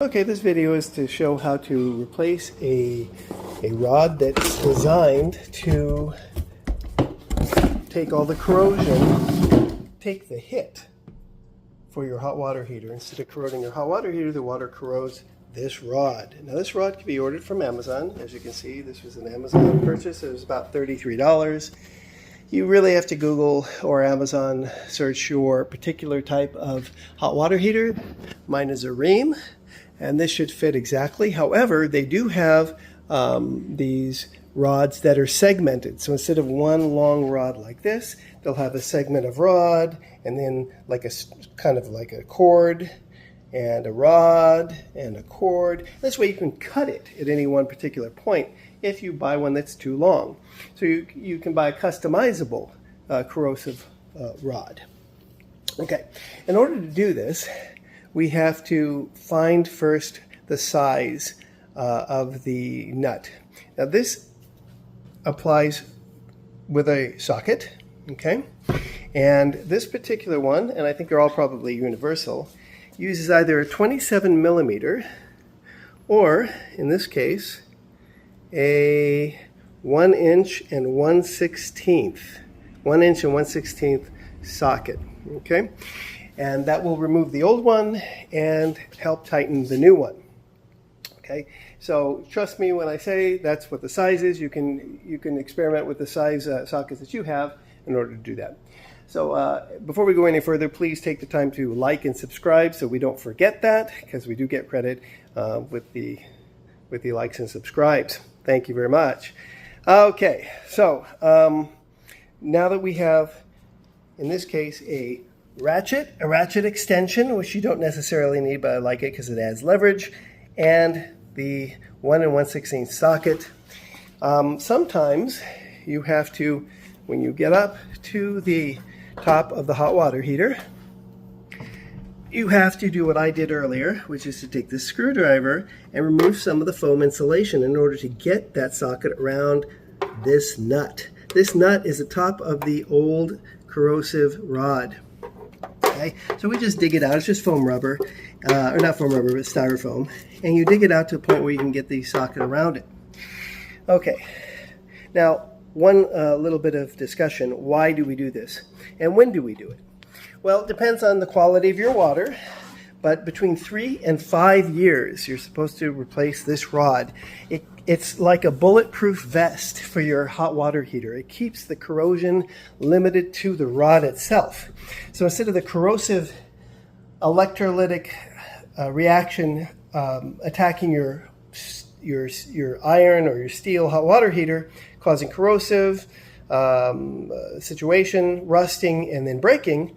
Okay, this video is to show how to replace a rod that's designed to take all the corrosion, take the hit for your hot water heater. Instead of corroding your hot water heater, the water corrodes this rod. Now this rod can be ordered from Amazon. As you can see, this was an Amazon purchase. It was about $33. You really have to Google or Amazon search your particular type of hot water heater. Mine is a Ream, and this should fit exactly. However, they do have these rods that are segmented. So instead of one long rod like this, they'll have a segment of rod, and then like a kind of like a cord, and a rod, and a cord. This way you can cut it at any one particular point if you buy one that's too long. So you can buy a customizable corrosive rod. Okay, in order to do this, we have to find first the size of the nut. Now this applies with a socket, okay? And this particular one, and I think they're all probably universal, uses either a 27 millimeter or, in this case, a 1 inch and 1/16 socket, okay? And that will remove the old one and help tighten the new one. Okay, so trust me when I say that's what the size is. You can experiment with the size sockets that you have in order to do that. So before we go any further, please take the time to like and subscribe so we don't forget that, because we do get credit with the likes and subscribes. Thank you very much. Okay, so now that we have, in this case, a ratchet extension, which you don't necessarily need, but I like it because it adds leverage, and the 1 1/16 socket. Sometimes you have to, when you get up to the top of the hot water heater, you have to do what I did earlier, which is to take this screwdriver and remove some of the foam insulation in order to get that socket around this nut. This nut is the top of the old corrosive rod. Okay, so we just dig it out. It's just foam rubber, or not foam rubber, but styrofoam. And you dig it out to a point where you can get the socket around it. Okay, now one little bit of discussion. Why do we do this? And when do we do it? Well, it depends on the quality of your water, but between 3 and 5 years, you're supposed to replace this rod. It's like a bulletproof vest for your hot water heater. It keeps the corrosion limited to the rod itself. So instead of the corrosive electrolytic reaction attacking your iron or your steel hot water heater, causing corrosive situation, rusting, and then breaking,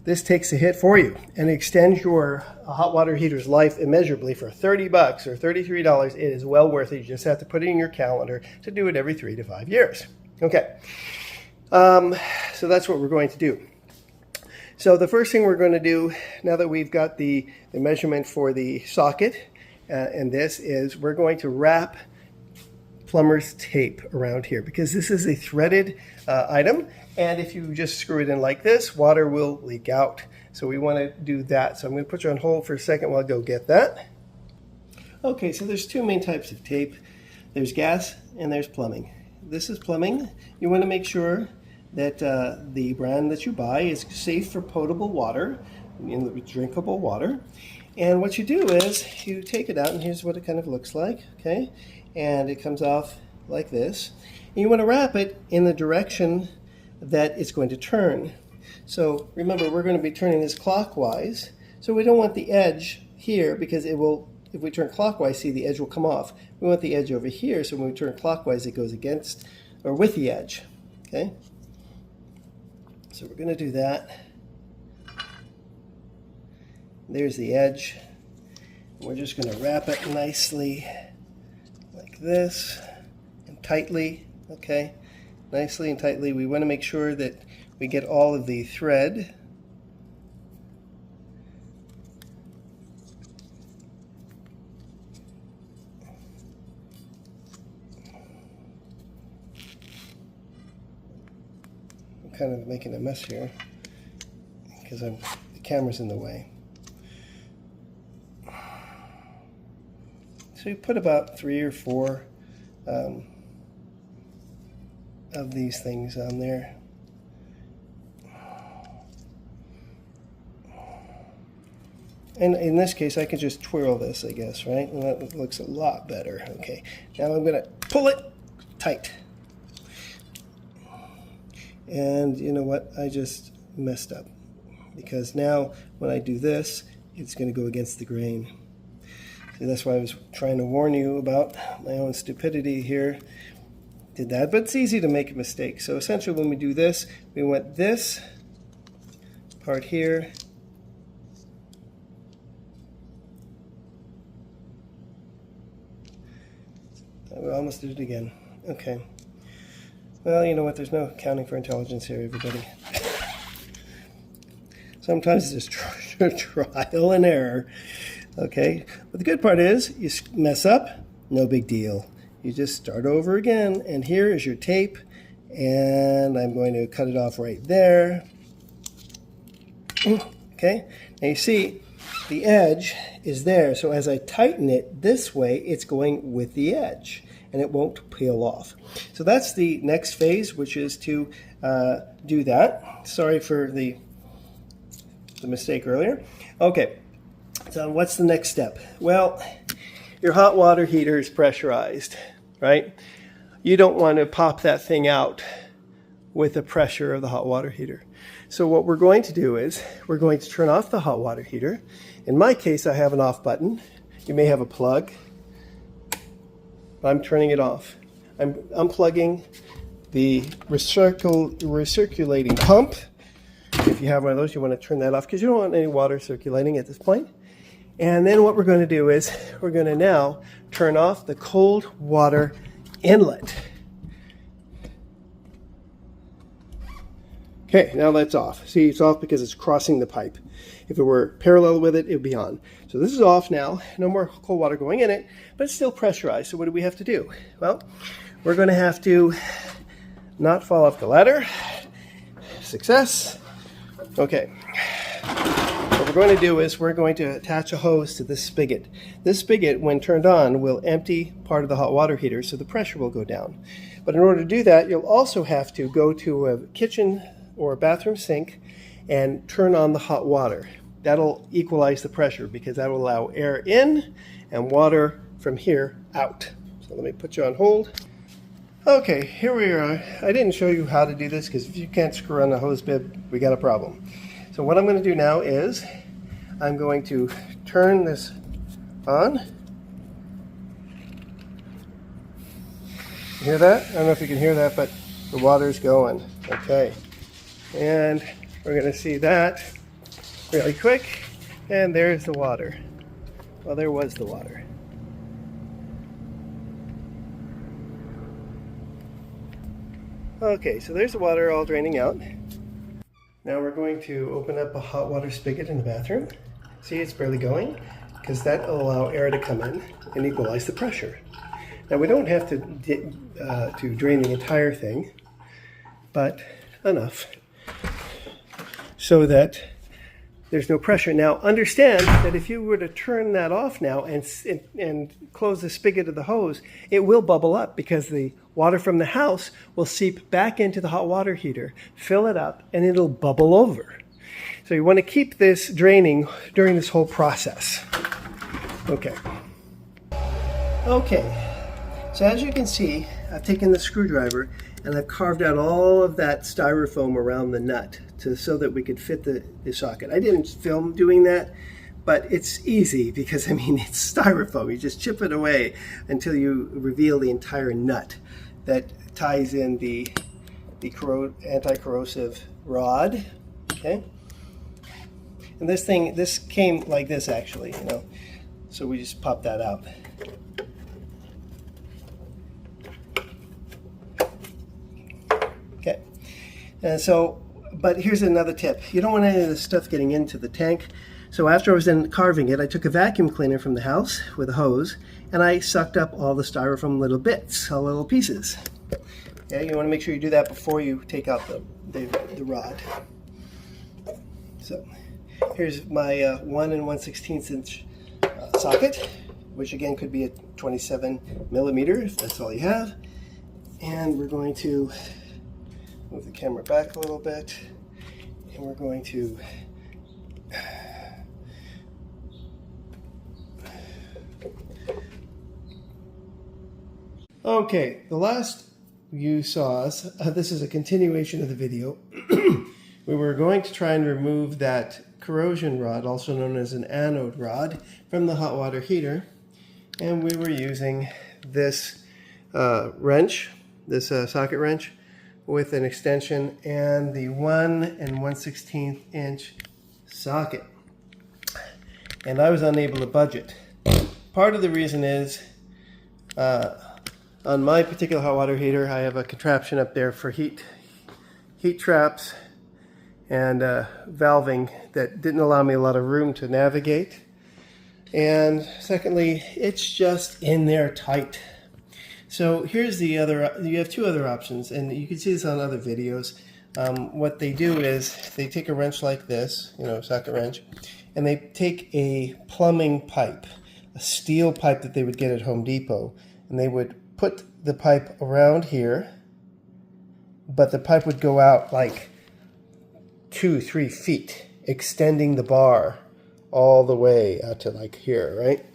this takes a hit for you and extends your hot water heater's life immeasurably. For $30 or $33. It is well worth it. You just have to put it in your calendar to do it every 3 to 5 years. Okay, so that's what we're going to do. So the first thing we're going to do, now that we've got the measurement for the socket and this, is we're going to wrap plumber's tape around here, because this is a threaded item, and if you just screw it in like this, water will leak out. So we want to do that. So I'm going to put you on hold for a second while I go get that. Okay, so there's two main types of tape. There's gas and there's plumbing. This is plumbing. You want to make sure that the brand that you buy is safe for potable water, drinkable water. And what you do is you take it out, and here's what it kind of looks like, okay? And it comes off like this. And you want to wrap it in the direction that it's going to turn. So remember, we're going to be turning this clockwise. So we don't want the edge here, because it will, if we turn clockwise, see, the edge will come off. We want the edge over here, so when we turn clockwise, it goes against or with the edge, okay? So we're going to do that. There's the edge. We're just going to wrap it nicely like this, and tightly, okay? Nicely and tightly. We want to make sure that we get all of the thread. I'm kind of making a mess here because the camera's in the way. So you put about 3 or 4 of these things on there. And in this case, I can just twirl this, I guess, right? And that looks a lot better. Okay, now I'm going to pull it tight. And you know what? I just messed up. Because now when I do this, it's going to go against the grain. So that's why I was trying to warn you about my own stupidity here. Did that, but it's easy to make a mistake. So essentially when we do this, we want this part here. We almost did it again. Okay. Well, you know what? There's no accounting for intelligence here, everybody. Sometimes it's just trial and error. Okay. But the good part is, you mess up, no big deal. You just start over again. And here is your tape. And I'm going to cut it off right there. Okay. Now you see, the edge is there. So as I tighten it this way, it's going with the edge. And it won't peel off. So that's the next phase, which is to do that. Sorry for the mistake earlier. Okay, so what's the next step? Well, your hot water heater is pressurized, right? You don't want to pop that thing out with the pressure of the hot water heater. So what we're going to do is we're going to turn off the hot water heater. In my case, I have an off button. You may have a plug. I'm turning it off. I'm unplugging the recirculating pump. If you have one of those, you want to turn that off because you don't want any water circulating at this point. And then what we're going to do is we're going to now turn off the cold water inlet. Okay, now that's off. See, it's off because it's crossing the pipe. If it were parallel with it, it would be on. So this is off now. No more cold water going in it, but it's still pressurized. So what do we have to do? Well, we're going to have to not fall off the ladder. Success. Okay. What we're going to do is we're going to attach a hose to this spigot. This spigot, when turned on, will empty part of the hot water heater, so the pressure will go down. But in order to do that, you'll also have to go to a kitchen or a bathroom sink and turn on the hot water. That'll equalize the pressure because that will allow air in and water from here out. So let me put you on hold. Okay, here we are. I didn't show you how to do this because if you can't screw on the hose bib, we got a problem. So what I'm going to do now is I'm going to turn this on. You hear that? I don't know if you can hear that, but the water's going. Okay. And we're going to see that really quick. And there's the water. Well, there was the water. Okay, so there's the water all draining out. Now we're going to open up a hot water spigot in the bathroom. See, it's barely going because that will allow air to come in and equalize the pressure. Now we don't have to drain the entire thing, but enough so that there's no pressure. Now understand that if you were to turn that off now and close the spigot of the hose, it will bubble up because the water from the house will seep back into the hot water heater, fill it up, and it'll bubble over. So you want to keep this draining during this whole process. Okay. Okay, so as you can see, I've taken the screwdriver and I've carved out all of that styrofoam around the nut so that we could fit the socket. I didn't film doing that, but it's easy because, I mean, it's styrofoam. You just chip it away until you reveal the entire nut that ties in the anti-corrosive rod. Okay, and this came like this actually, you know, so we just pop that out. Okay, and so, but here's another tip. You don't want any of this stuff getting into the tank. So after I was done carving it, I took a vacuum cleaner from the house with a hose and I sucked up all the styrofoam little bits, all little pieces. Okay, you want to make sure you do that before you take out the rod. So here's my 1 1/16 inch socket. which again could be a 27 millimeter if that's all you have. And we're going to move the camera back a little bit, and we're going to okay, the last you saw us, this is a continuation of the video. We were going to try and remove that corrosion rod, also known as an anode rod, from the hot water heater, and we were using this wrench, this socket wrench, with an extension and the 1 1/16 inch socket. And I was unable to budget. Part of the reason is on my particular hot water heater, I have a contraption up there for heat traps and valving that didn't allow me a lot of room to navigate. And secondly, it's just in there tight. So here's the other, you have two other options, and you can see this on other videos. What they do is they take a wrench like this, socket wrench, and they take a plumbing pipe, a steel pipe that they would get at Home Depot, and they would put the pipe around here, but the pipe would go out like 2-3 feet, extending the bar all the way out to like here, right?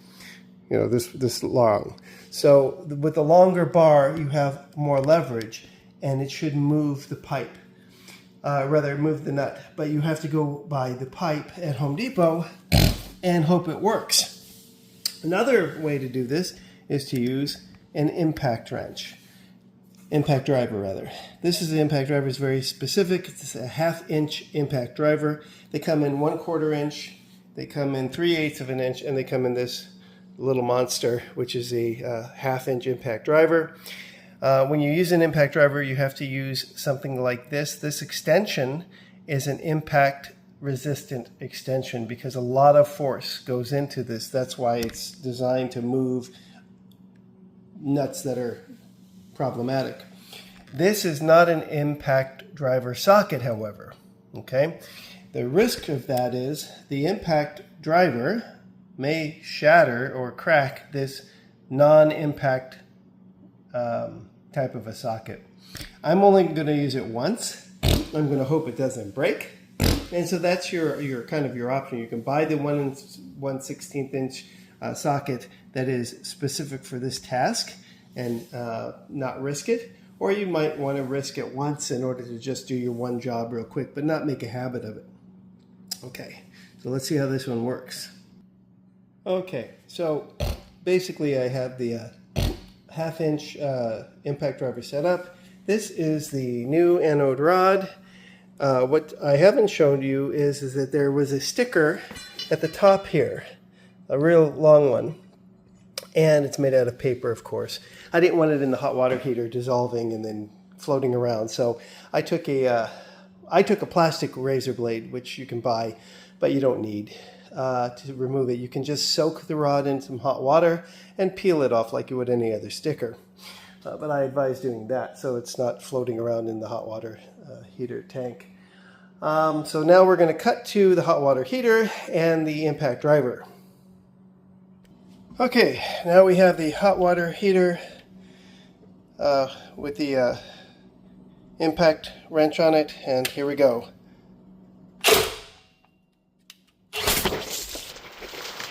This long. So with the longer bar, you have more leverage, and it should move the pipe, rather move the nut. But you have to go by the pipe at Home Depot and hope it works. Another way to do this is to use an impact driver rather. This is the impact driver. It's very specific. It's a 1/2 inch impact driver. They come in 1/4 inch, they come in 3/8 of an inch, and they come in this little monster, which is a 1/2 inch impact driver. When you use an impact driver, you have to use something like this. This extension is an impact resistant extension because a lot of force goes into this. That's why it's designed to move nuts that are problematic. This is not an impact driver socket, however. Okay, the risk of that is the impact driver may shatter or crack this non-impact type of a socket. I'm only going to use it once. I'm going to hope it doesn't break, and so that's your kind of your option. You can buy the 1 1/16 inch socket that is specific for this task and not risk it, or you might want to risk it once in order to just do your one job real quick, but not make a habit of it. Okay, so let's see how this one works. Okay, so basically I have the 1/2 inch impact driver set up. This is the new anode rod. What I haven't shown you is that there was a sticker at the top here, a real long one, and it's made out of paper, of course. I didn't want it in the hot water heater dissolving and then floating around, so I took a plastic razor blade, which you can buy, but you don't need to remove it. You can just soak the rod in some hot water and peel it off like you would any other sticker. But I advise doing that so it's not floating around in the hot water heater tank. So now we're going to cut to the hot water heater and the impact driver. Okay, now we have the hot water heater with the impact wrench on it, and here we go.